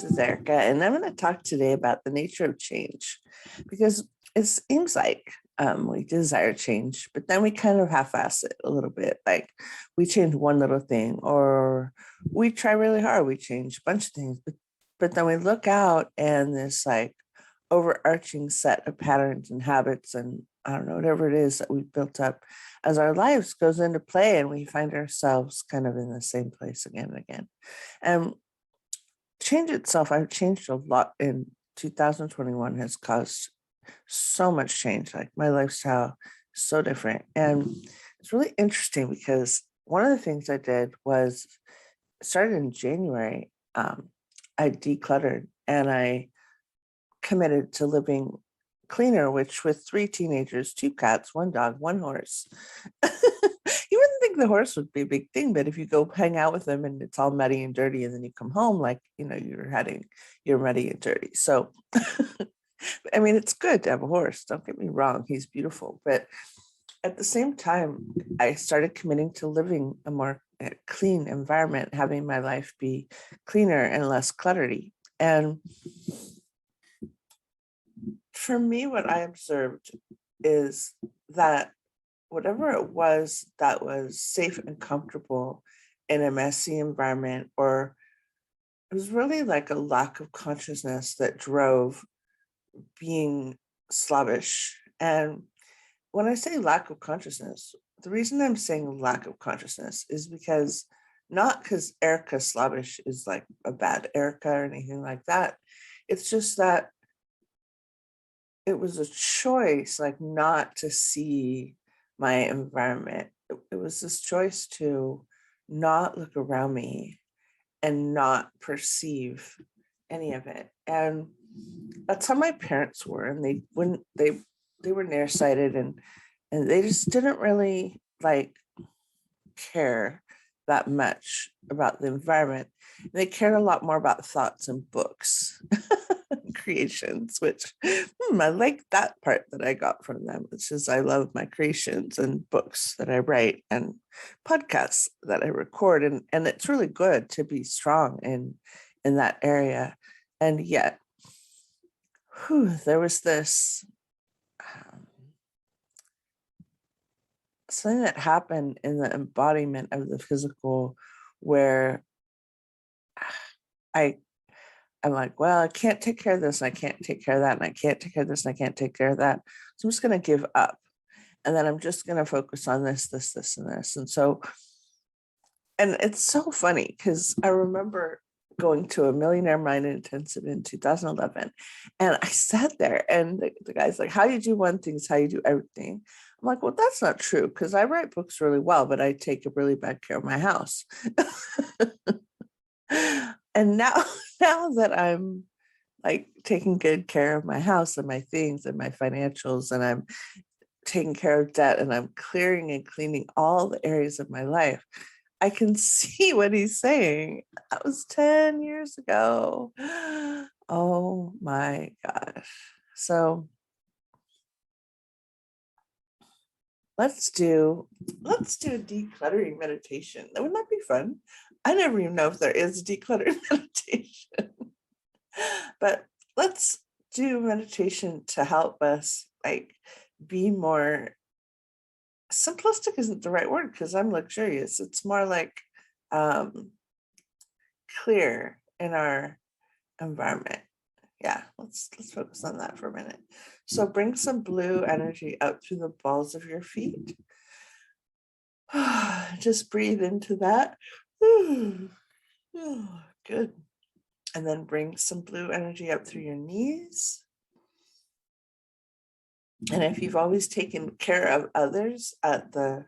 is Erica, and I'm going to talk today about the nature of change because it seems like we desire change, but then we kind of half-ass it a little bit. Like we change one little thing, or we try really hard. We change a bunch of things, but then we look out and this like overarching set of patterns and habits and I don't know, whatever it is that we've built up as our lives goes into play, and we find ourselves kind of in the same place again and again. And change itself, I've changed a lot in 2021 has caused so much change. Like my lifestyle is so different. And it's really interesting because one of the things I did was started in January. I decluttered and I committed to living cleaner, which with 3 teenagers, 2 cats, 1 dog, 1 horse. You wouldn't think the horse would be a big thing, but if you go hang out with them and it's all muddy and dirty, and then you come home, like, you're muddy and dirty. So, I mean, it's good to have a horse. Don't get me wrong. He's beautiful. But at the same time, I started committing to living a more clean environment, having my life be cleaner and less cluttery. And for me, what I observed is that whatever it was that was safe and comfortable in a messy environment, or it was really like a lack of consciousness that drove being sluggish. And when I say lack of consciousness, the reason I'm saying lack of consciousness is because not because Erica sluggish is like a bad Erica or anything like that. It's just that it was a choice, like not to see my environment. It was this choice to not look around me and not perceive any of it. And that's how my parents were. And they were nearsighted and they just didn't really like care that much about the environment. They cared a lot more about thoughts and books. Creations, which I like that part that I got from them, which is I love my creations and books that I write and podcasts that I record, and it's really good to be strong in that area. And yet, there was this something that happened in the embodiment of the physical, where I'm like, well, I can't take care of this, and I can't take care of that, and I can't take care of this, and I can't take care of that. So I'm just going to give up. And then I'm just going to focus on this, this, this, and this. And so, and it's so funny because I remember going to a Millionaire Mind Intensive in 2011. And I sat there and the guy's like, how you do one thing is how you do everything. I'm like, well, that's not true because I write books really well, but I take a really bad care of my house. And now that I'm like taking good care of my house and my things and my financials, and I'm taking care of debt, and I'm clearing and cleaning all the areas of my life, I can see what he's saying. That was 10 years ago. Oh my gosh. So let's do a decluttering meditation. Wouldn't that be fun? I never even know if there is a decluttering meditation. But let's do meditation to help us like be more simplistic. Isn't the right word because I'm luxurious. It's more like clear in our environment. Yeah, let's focus on that for a minute. So bring some blue energy out through the balls of your feet. Just breathe into that. Good. And then bring some blue energy up through your knees. And if you've always taken care of others at the,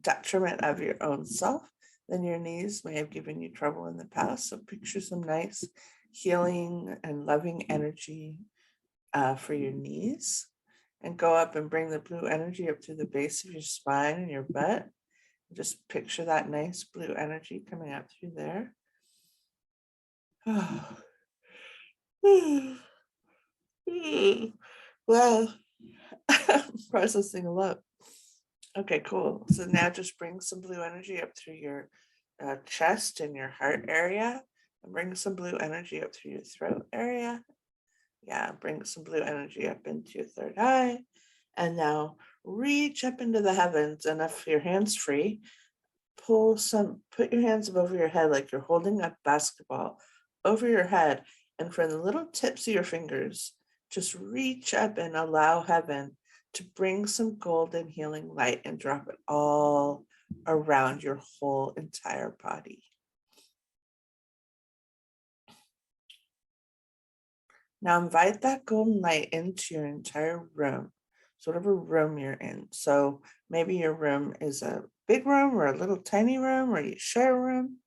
detriment of your own self, then your knees may have given you trouble in the past. So picture some nice healing and loving energy for your knees, and go up and bring the blue energy up through the base of your spine and your butt. Just picture that nice blue energy coming up through there. Well, processing a lot. Okay, cool. So now just bring some blue energy up through your chest and your heart area, And bring some blue energy up through your throat area. Yeah, bring some blue energy up into your third eye. And now reach up into the heavens. And if your hand's free, put your hands above your head like you're holding a basketball over your head. And from the little tips of your fingers, just reach up and allow heaven to bring some golden healing light and drop it all around your whole entire body. Now invite that golden light into your entire room. So whatever room you're in. So maybe your room is a big room or a little tiny room, or you share a room.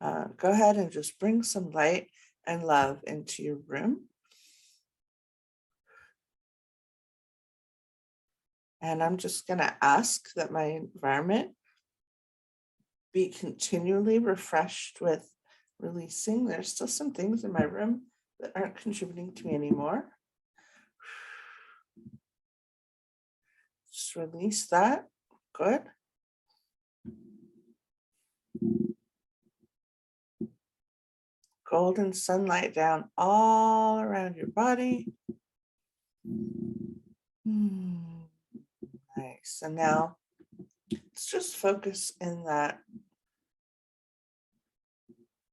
Go ahead and just bring some light and love into your room. And I'm just going to ask that my environment be continually refreshed with releasing. There's still some things in my room that aren't contributing to me anymore. Just release that. Good. Golden sunlight down all around your body. Nice. And now let's just focus in that.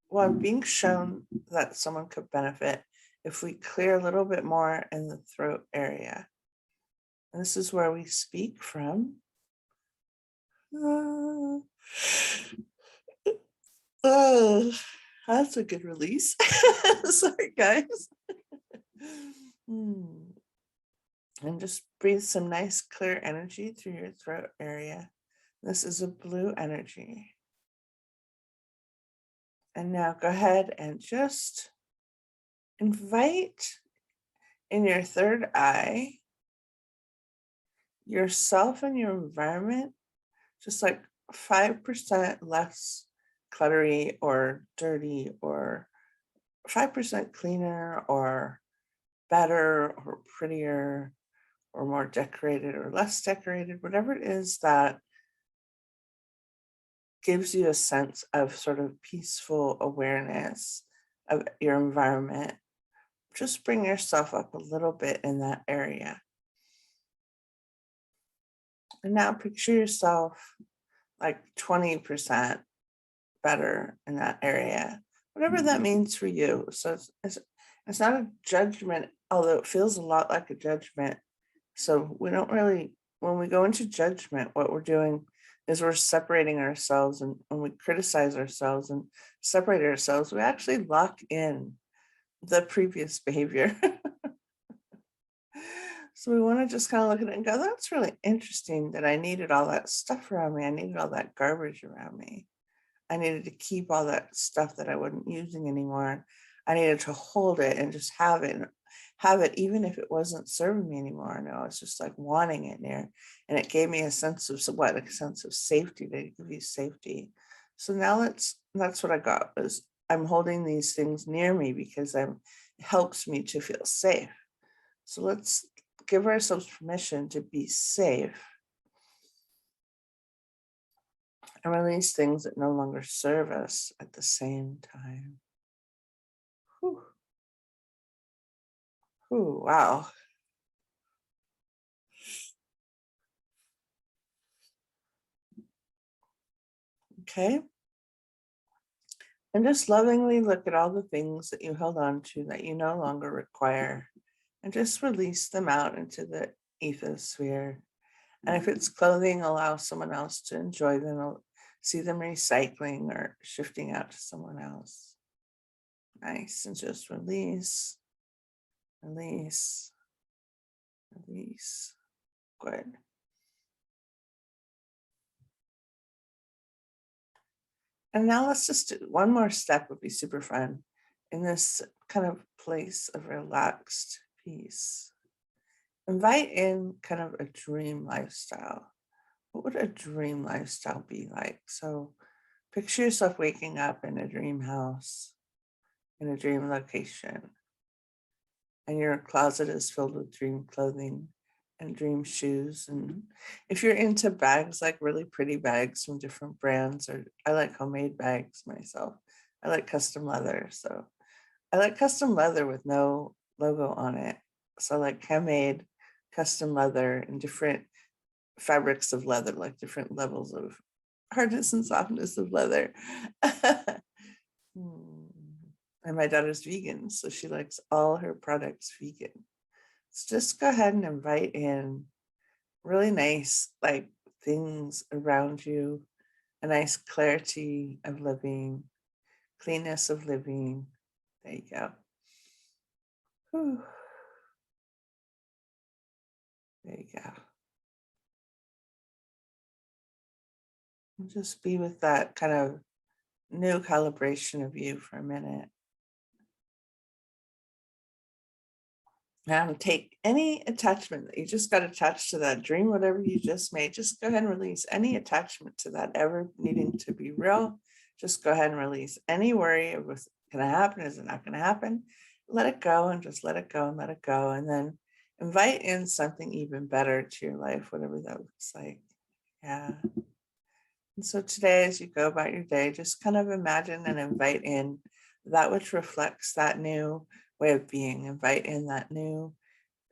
Well, I'm being shown that someone could benefit if we clear a little bit more in the throat area. And this is where we speak from. That's a good release. Sorry, guys. And just breathe some nice clear energy through your throat area. This is a blue energy. And now go ahead and just invite in your third eye yourself and your environment just like 5% less cluttery or dirty, or 5% cleaner or better or prettier or more decorated or less decorated, whatever it is that gives you a sense of sort of peaceful awareness of your environment. Just bring yourself up a little bit in that area. And now picture yourself like 20% better in that area, whatever that means for you. So it's not a judgment, although it feels a lot like a judgment. So we don't really, when we go into judgment, what we're doing is we're separating ourselves. And when we criticize ourselves and separate ourselves, we actually lock in the previous behavior. So we want to just kind of look at it and go, that's really interesting that I needed all that stuff around me. I needed all that garbage around me. I needed to keep all that stuff that I wasn't using anymore. I needed to hold it and just have it, even if it wasn't serving me anymore. No, it's just like wanting it near. And it gave me a sense of a sense of safety. They give you safety. So now that's what I got, was I'm holding these things near me because it helps me to feel safe. So let's give ourselves permission to be safe and release things that no longer serve us at the same time. Whew. Ooh, wow. Okay. And just lovingly look at all the things that you held on to that you no longer require, and just release them out into the ethosphere. And if it's clothing, allow someone else to enjoy them, see them recycling or shifting out to someone else. Nice. And just release, release, release. Good. And now let's just do one more step, would be super fun, in this kind of place of relaxed peace. Invite in kind of a dream lifestyle. What would a dream lifestyle be like? So picture yourself waking up in a dream house, in a dream location, and your closet is filled with dream clothing and dream shoes. And if you're into bags, like really pretty bags from different brands, or I like homemade bags myself, I like custom leather. So I like custom leather with no logo on it. So like handmade custom leather and different fabrics of leather, like different levels of hardness and softness of leather. And my daughter's vegan, so she likes all her products vegan. So just go ahead and invite in really nice, like things around you, a nice clarity of living, cleanness of living. There you go. Whew. There you go. And just be with that kind of new calibration of you for a minute. Take any attachment that you just got attached to that dream, whatever you just made, just go ahead and release any attachment to that ever needing to be real. Just go ahead and release any worry of what's going to happen. Is it not going to happen? Let it go and just let it go and let it go. And then invite in something even better to your life, whatever that looks like. Yeah. And so today, as you go about your day, just kind of imagine and invite in that which reflects that new way of being. Invite in that new,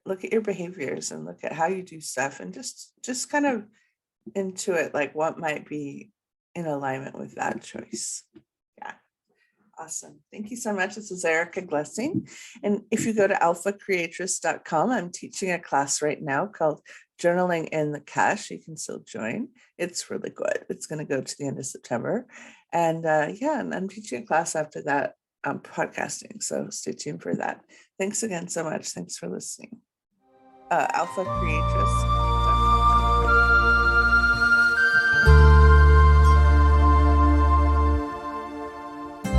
look at your behaviors and look at how you do stuff, and just kind of intuit like what might be in alignment with that choice. Yeah. Awesome. Thank you so much. This is Erica Glessing. And if you go to alphacreatress.com, I'm teaching a class right now called Journaling in the Cash. You can still join. It's really good. It's going to go to the end of September. And and I'm teaching a class after that, podcasting. So stay tuned for that. Thanks again so much. Thanks for listening. Alpha Creatress.